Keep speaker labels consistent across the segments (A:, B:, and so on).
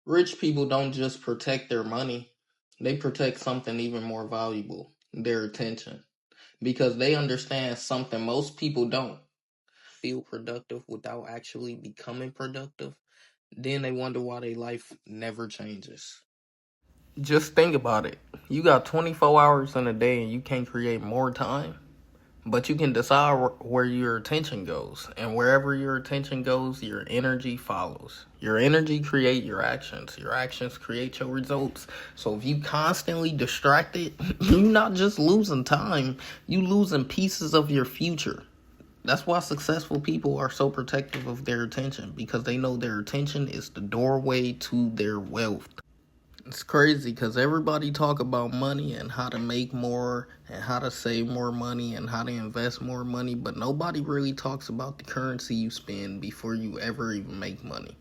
A: Rich people don't just protect their money, they protect something even more valuable, their attention. Because they understand something most people don't. Feel productive without actually becoming productive. Then they wonder why their life never changes. Just think about it. You got 24 hours in a day and you can't create more time. But you can decide where your attention goes, and wherever your attention goes, your energy follows. Your energy create your actions. Your actions create your results. So if you constantly distracted, you're not just losing time, you losing pieces of your future. That's why successful people are so protective of their attention, because they know their attention is the doorway to their wealth. It's crazy because everybody talk about money and how to make more and how to save more money and how to invest more money, but nobody really talks about the currency you spend before you ever even make money.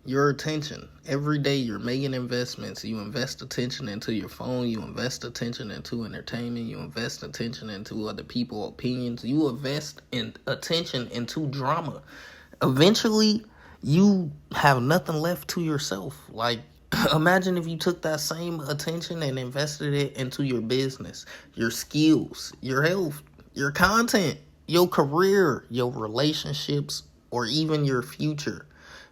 A: Your attention. Every day you're making investments. You invest attention into your phone. You invest attention into entertainment. You invest attention into other people's opinions. You invest attention into drama. Eventually, you have nothing left to yourself. Like, imagine if you took that same attention and invested it into your business, your skills, your health, your content, your career, your relationships, or even your future.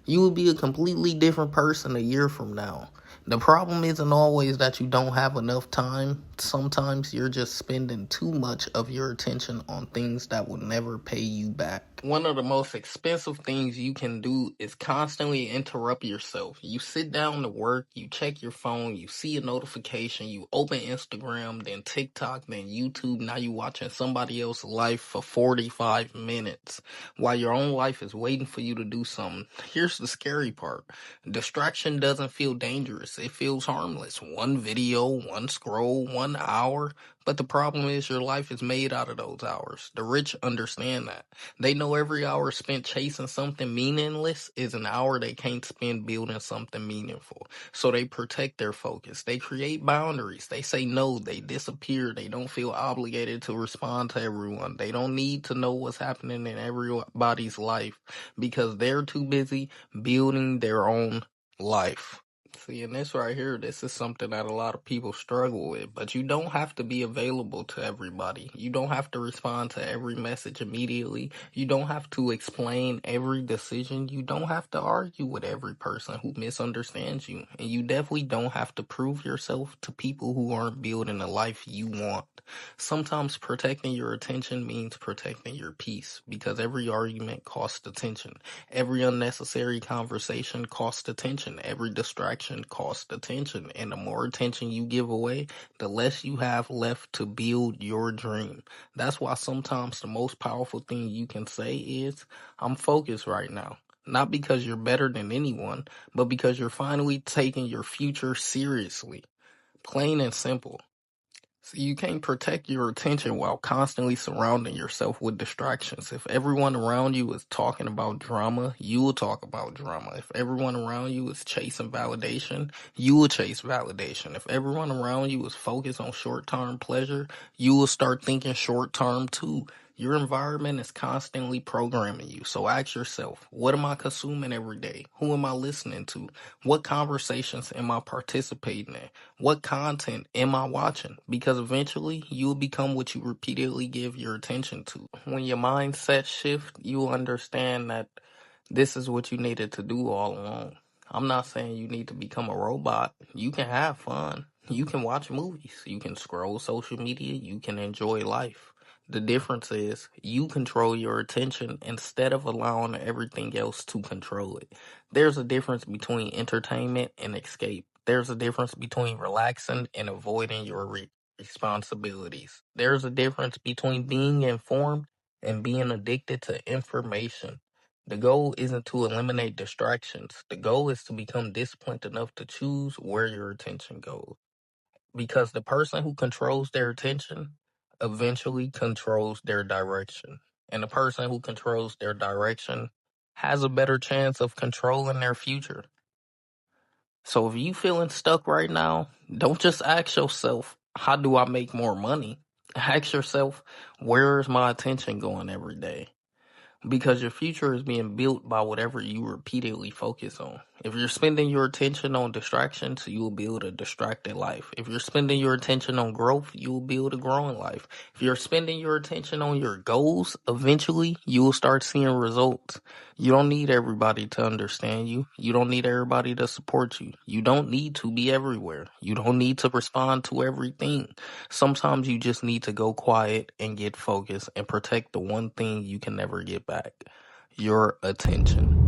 A: You will be a completely different person a year from now. The problem isn't always that you don't have enough time. Sometimes you're just spending too much of your attention on things that will never pay you back. One of the most expensive things you can do is constantly interrupt yourself. You sit down to work, you check your phone, you see a notification, you open Instagram, then TikTok, then YouTube. Now you watching somebody else's life for 45 minutes while your own life is waiting for you to do something. Here's the scary part. Distraction doesn't feel dangerous. It feels harmless. One video, one scroll, 1 hour. But the problem is your life is made out of those hours. The rich understand that. They know every hour spent chasing something meaningless is an hour they can't spend building something meaningful. So they protect their focus. They create boundaries. They say no. They disappear. They don't feel obligated to respond to everyone. They don't need to know what's happening in everybody's life because they're too busy building their own life. See, and this right here, this is something that a lot of people struggle with. But you don't have to be available to everybody. You don't have to respond to every message immediately. You don't have to explain every decision. You don't have to argue with every person who misunderstands you. And you definitely don't have to prove yourself to people who aren't building the life you want. Sometimes protecting your attention means protecting your peace, because every argument costs attention. Every unnecessary conversation costs attention. Every distraction costs attention. And the more attention you give away, the less you have left to build your dream. That's why sometimes the most powerful thing you can say is, I'm focused right now. Not because you're better than anyone, but because you're finally taking your future seriously. Plain and simple. So you can't protect your attention while constantly surrounding yourself with distractions. If everyone around you is talking about drama, you will talk about drama. If everyone around you is chasing validation, you will chase validation. If everyone around you is focused on short-term pleasure, you will start thinking short-term too. Your environment is constantly programming you. So ask yourself, what am I consuming every day? Who am I listening to? What conversations am I participating in? What content am I watching? Because eventually you will become what you repeatedly give your attention to. When your mindset shift, you will understand that this is what you needed to do all along. I'm not saying you need to become a robot. You can have fun. You can watch movies. You can scroll social media. You can enjoy life. The difference is you control your attention instead of allowing everything else to control it. There's a difference between entertainment and escape. There's a difference between relaxing and avoiding your responsibilities. There's a difference between being informed and being addicted to information. The goal isn't to eliminate distractions. The goal is to become disciplined enough to choose where your attention goes. Because the person who controls their attention eventually controls their direction. And the person who controls their direction has a better chance of controlling their future. So if you feeling stuck right now, don't just ask yourself, how do I make more money? Ask yourself, where is my attention going every day? Because your future is being built by whatever you repeatedly focus on. If you're spending your attention on distractions, you will build a distracted life. If you're spending your attention on growth, you will build a growing life. If you're spending your attention on your goals, eventually you will start seeing results. You don't need everybody to understand you. You don't need everybody to support you. You don't need to be everywhere. You don't need to respond to everything. Sometimes you just need to go quiet and get focused and protect the one thing you can never get back: your attention.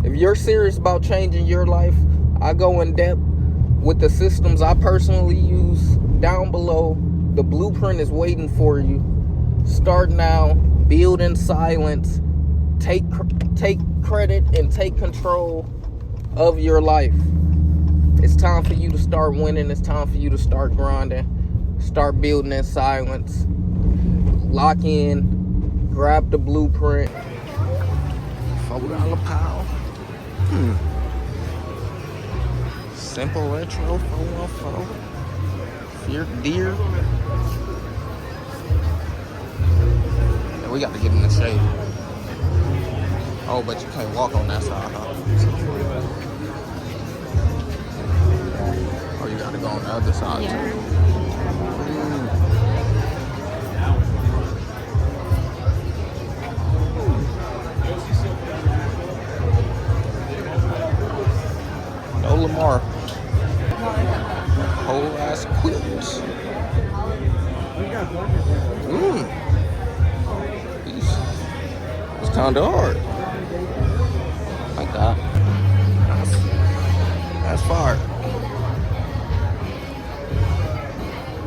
A: If you're serious about changing your life, I go in depth with the systems I personally use down below. The blueprint is waiting for you. Start now, build in silence, take credit and take control of your life. It's time for you to start winning. It's time for you to start grinding. Start building in silence. Lock in, grab the blueprint. $4 pound. Simple retro 414. Fear deer. Yeah, we got to get in the shade. Oh, but you can't walk on that side, huh? Oh, you got to go on the other side too. No Lamar. Whole ass quilts. It's kind of hard. Like that. That's fire.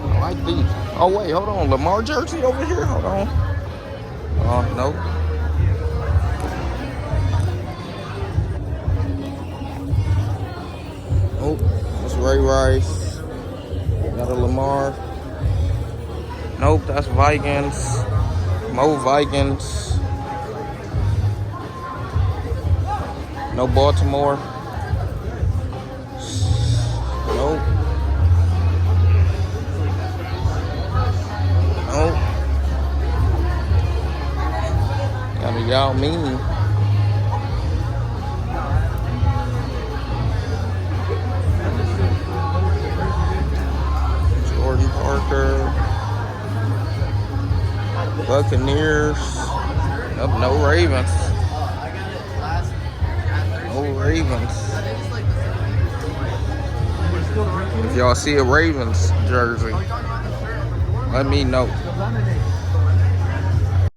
A: I like these. Oh wait, hold on. Lamar jersey over here. Hold on. Oh nope. Oh, that's Ray Rice. Got a Lamar. Nope, that's Vikings. Mo Vikings. No Baltimore. Nope. Nope. Got a Yao Ming. Jordan Parker. Buccaneers. Nope, no Ravens. No Ravens. If y'all see a Ravens jersey, let me know.